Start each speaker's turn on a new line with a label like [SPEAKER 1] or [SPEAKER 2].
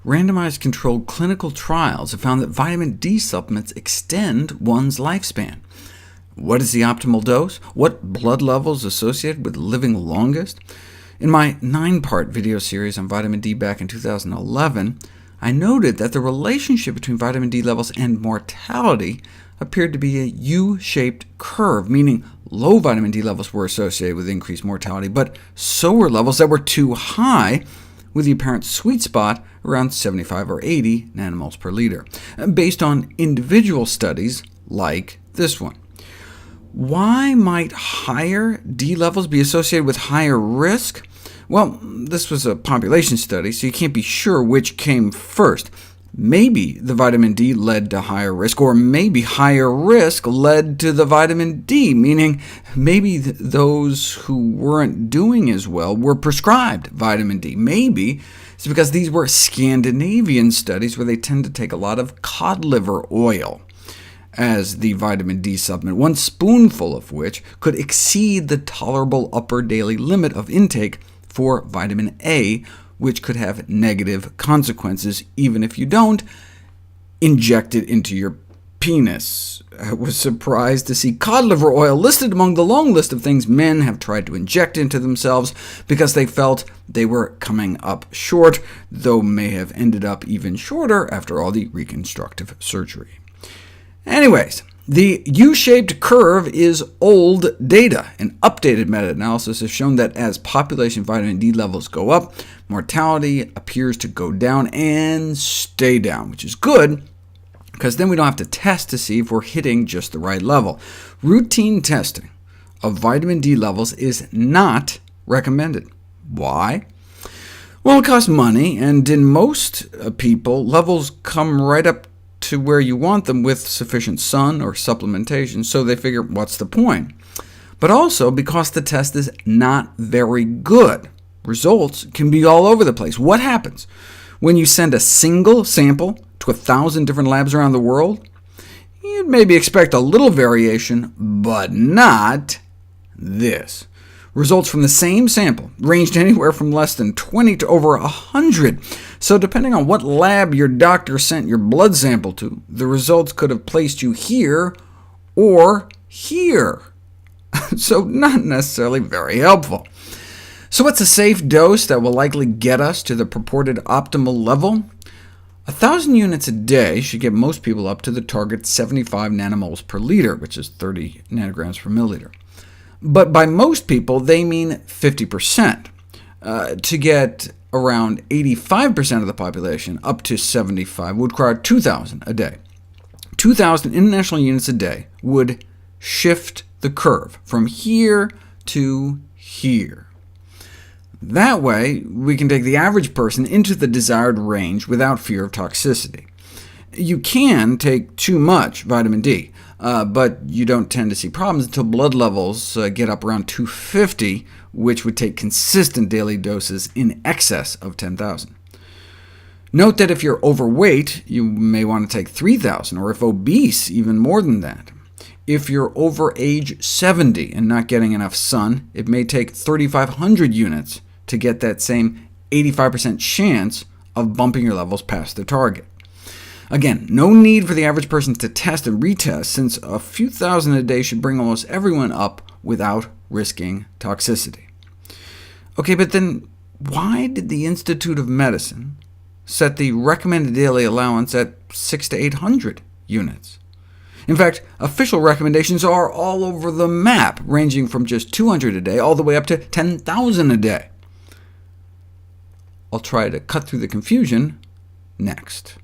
[SPEAKER 1] Randomized controlled clinical trials have found that vitamin D supplements extend one's lifespan. What is the optimal dose? What blood levels associated with living longest? In my 9-part video series on vitamin D back in 2011, I noted that the relationship between vitamin D levels and mortality appeared to be a U-shaped curve, meaning low vitamin D levels were associated with increased mortality, but so were levels that were too high, with the apparent sweet spot around 75 or 80 nanomoles per liter, based on individual studies like this one. Why might higher D levels be associated with higher risk? Well, this was a population study, so you can't be sure which came first. Maybe the vitamin D led to higher risk, or maybe higher risk led to the vitamin D, meaning maybe those who weren't doing as well were prescribed vitamin D. Maybe it's because these were Scandinavian studies where they tend to take a lot of cod liver oil as the vitamin D supplement, one spoonful of which could exceed the tolerable upper daily limit of intake for vitamin A, which could have negative consequences even if you don't inject it into your penis. I was surprised to see cod liver oil listed among the long list of things men have tried to inject into themselves because they felt they were coming up short, though may have ended up even shorter after all the reconstructive surgery. Anyways, the U-shaped curve is old data. An updated meta-analysis has shown that as population vitamin D levels go up, mortality appears to go down and stay down, which is good, because then we don't have to test to see if we're hitting just the right level. Routine testing of vitamin D levels is not recommended. Why? Well, it costs money, and in most people, levels come right up to where you want them with sufficient sun or supplementation, so they figure, what's the point? But also because the test is not very good. Results can be all over the place. What happens when you send a single sample to 1,000 different labs around the world? You'd maybe expect a little variation, but not this. Results from the same sample ranged anywhere from less than 20 to over 100. So depending on what lab your doctor sent your blood sample to, the results could have placed you here or here. So not necessarily very helpful. So what's a safe dose that will likely get us to the purported optimal level? 1,000 units a day should get most people up to the target 75 nanomoles per liter, which is 30 nanograms per milliliter. But by most people, they mean 50%. To get around 85% of the population up to 75 would require 2,000 a day. 2,000 international units a day would shift the curve from here to here. That way, we can take the average person into the desired range without fear of toxicity. You can take too much vitamin D, but you don't tend to see problems until blood levels get up around 250, which would take consistent daily doses in excess of 10,000. Note that if you're overweight, you may want to take 3,000, or if obese, even more than that. If you're over age 70 and not getting enough sun, it may take 3,500 units to get that same 85% chance of bumping your levels past the target. Again, no need for the average person to test and retest, since a few thousand a day should bring almost everyone up without risking toxicity. OK, but then why did the Institute of Medicine set the recommended daily allowance at 600 to 800 units? In fact, official recommendations are all over the map, ranging from just 200 a day all the way up to 10,000 a day. I'll try to cut through the confusion next.